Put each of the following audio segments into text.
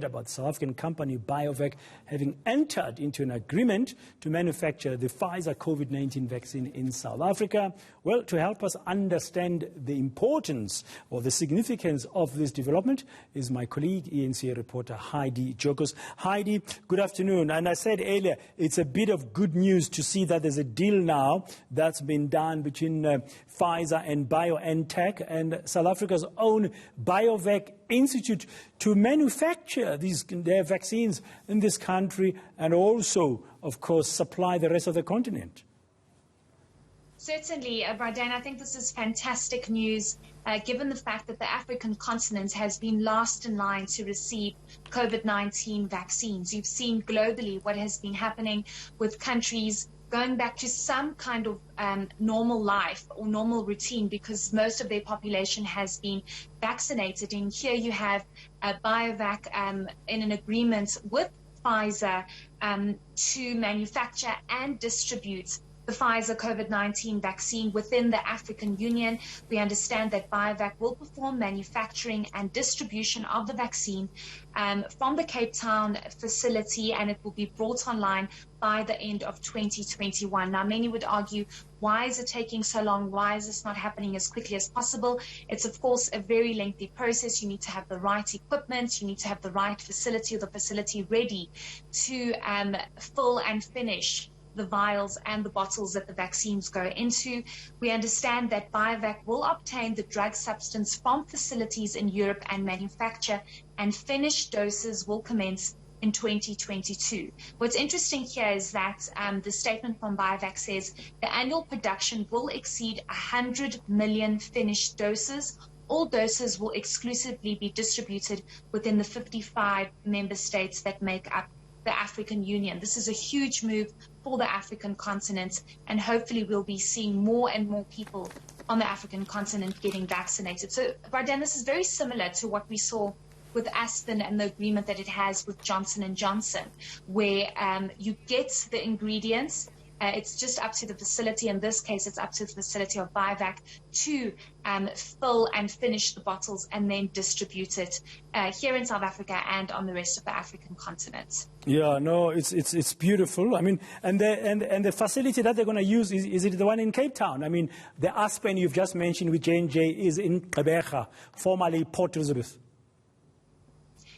about South African company Biovac having entered into an agreement to manufacture the Pfizer COVID-19 vaccine in South Africa. Well, to help us understand the importance or the significance of this development is my colleague, eNCA reporter Heidi Giokos. Heidi, good afternoon. And I said earlier, it's a bit of good news to see that there's a deal now that's been done between Pfizer and BioNTech and South Africa's own Biovac Institute to manufacture their vaccines in this country and also, of course, supply the rest of the continent. Certainly, Brian, I think this is fantastic news, given the fact that the African continent has been last in line to receive COVID-19 vaccines. You've seen globally what has been happening with countries going back to some kind of normal life or normal routine because most of their population has been vaccinated. And here you have Biovac in an agreement with Pfizer to manufacture and distribute the Pfizer COVID-19 vaccine within the African Union. We understand that Biovac will perform manufacturing and distribution of the vaccine from the Cape Town facility, and it will be brought online by the end of 2021. Now, many would argue, why is it taking so long? Why is this not happening as quickly as possible? It's, of course, a very lengthy process. You need to have the right equipment. You need to have the right facility or the facility ready to fill and finish the vials and the bottles that the vaccines go into. We understand that Biovac will obtain the drug substance from facilities in Europe and manufacture, and finished doses will commence in 2022. What's interesting here is that the statement from Biovac says the annual production will exceed 100 million finished doses. All doses will exclusively be distributed within the 55 member states that make up the African Union. This is a huge move for the African continent, and hopefully we'll be seeing more and more people on the African continent getting vaccinated. So, Brian, this is very similar to what we saw with Aspen and the agreement that it has with Johnson & Johnson, where you get the ingredients. It's just up to the facility. In this case, it's up to the facility of Biovac to fill and finish the bottles and then distribute it here in South Africa and on the rest of the African continent. Yeah, no, it's beautiful. I mean, and the facility that they're going to use, is it the one in Cape Town? I mean, the Aspen you've just mentioned with J&J is in Gqeberha, formerly Port Elizabeth.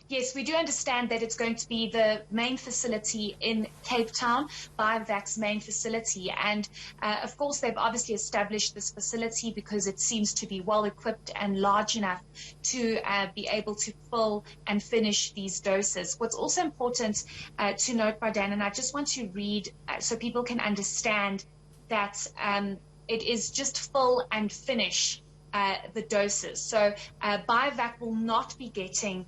Yes, we do understand that it's going to be the main facility in Cape Town, Biovac's main facility. And of course, they've obviously established this facility because it seems to be well equipped and large enough to be able to fill and finish these doses. What's also important to note, Brian, and I just want to read so people can understand that it is just fill and finish the doses. So Biovac will not be getting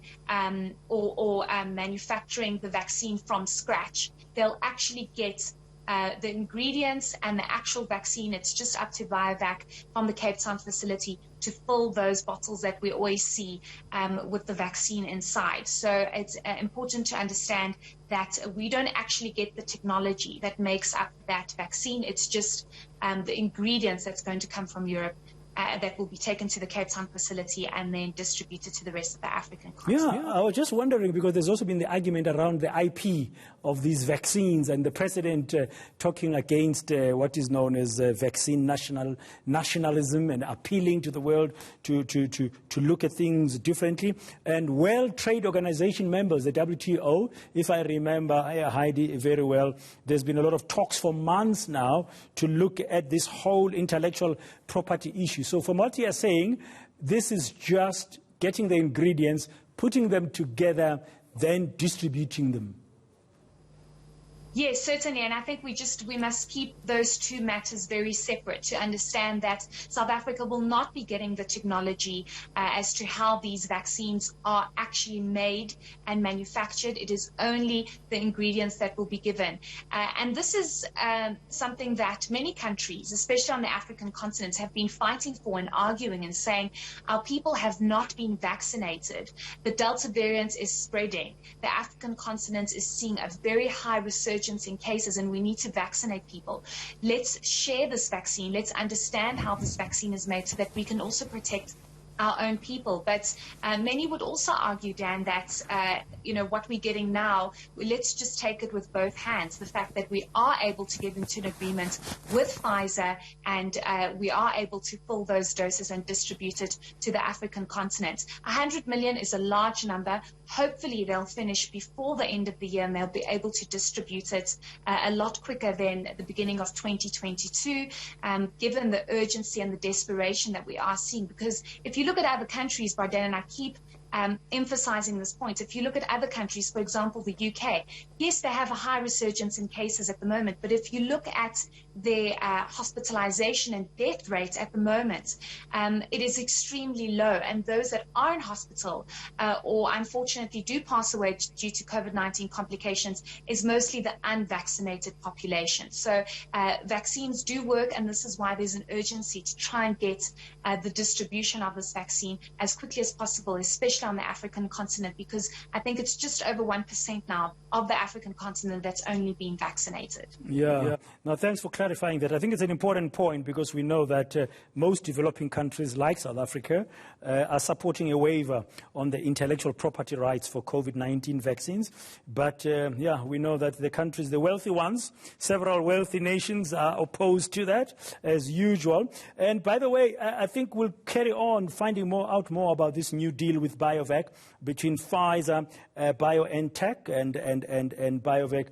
or manufacturing the vaccine from scratch. They'll actually get the ingredients and the actual vaccine. It's just up to Biovac from the Cape Town facility to fill those bottles that we always see with the vaccine inside. So it's important to understand that we don't actually get the technology that makes up that vaccine. It's just the ingredients that's going to come from Europe that will be taken to the Cape Town facility and then distributed to the rest of the African continent. Yeah, I was just wondering, because there's also been the argument around the IP of these vaccines and the president talking against what is known as vaccine nationalism and appealing to the world to look at things differently. And World Trade Organization members, the WTO, if I remember, Heidi, very well, there's been a lot of talks for months now to look at this whole intellectual property issue. So from what you are saying, this is just getting the ingredients, putting them together, then distributing them. Yes, certainly, and I think we must keep those two matters very separate to understand that South Africa will not be getting the technology as to how these vaccines are actually made and manufactured. It is only the ingredients that will be given. And this is something that many countries, especially on the African continent, have been fighting for and arguing and saying, our people have not been vaccinated. The Delta variant is spreading. The African continent is seeing a very high resurgence in cases, and we need to vaccinate people. Let's share this vaccine. Let's understand how this vaccine is made so that we can also protect our own people. But many would also argue, Dan, that what we're getting now, let's just take it with both hands. The fact that we are able to get into an agreement with Pfizer and we are able to fill those doses and distribute it to the African continent. 100 million is a large number. Hopefully they'll finish before the end of the year and they'll be able to distribute it a lot quicker than the beginning of 2022, given the urgency and the desperation that we are seeing. Because if you look at other countries, Bardan, and I keep emphasizing this point, if you look at other countries, for example, the UK, yes, they have a high resurgence in cases at the moment, but if you look at their hospitalization and death rate at the moment, it is extremely low. And those that are in hospital or unfortunately do pass away due to COVID-19 complications is mostly the unvaccinated population. So vaccines do work, and this is why there's an urgency to try and get the distribution of this vaccine as quickly as possible, especially on the African continent, because I think it's just over 1% now of the African continent that's only been vaccinated. Yeah. Now, thanks for clarifying that. I think it's an important point because we know that most developing countries like South Africa are supporting a waiver on the intellectual property rights for COVID-19 vaccines. But, we know that the countries, the wealthy ones, several wealthy nations are opposed to that, as usual. And by the way, I think we'll carry on finding out more about this new deal with Biovac between Pfizer, BioNTech and Biovac.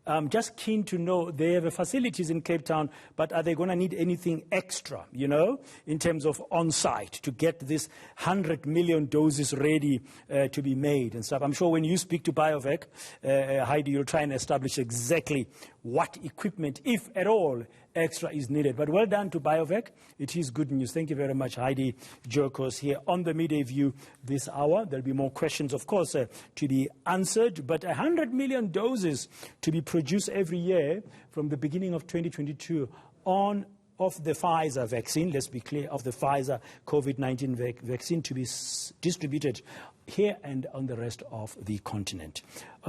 I'm just keen to know, they have facilities in Cape Town, but are they going to need anything extra, in terms of on-site to get this 100 million doses ready to be made and stuff? I'm sure when you speak to Biovac, Heidi, you'll try and establish exactly what equipment, if at all, extra is needed. But well done to Biovac. It is good news. Thank you very much, Heidi Giokos, here on the Midday View this hour. There'll be more questions, of course, to be answered. But 100 million doses to be produced every year from the beginning of 2022 of the Pfizer vaccine, let's be clear, of the Pfizer COVID-19 vaccine to be distributed here and on the rest of the continent. Okay.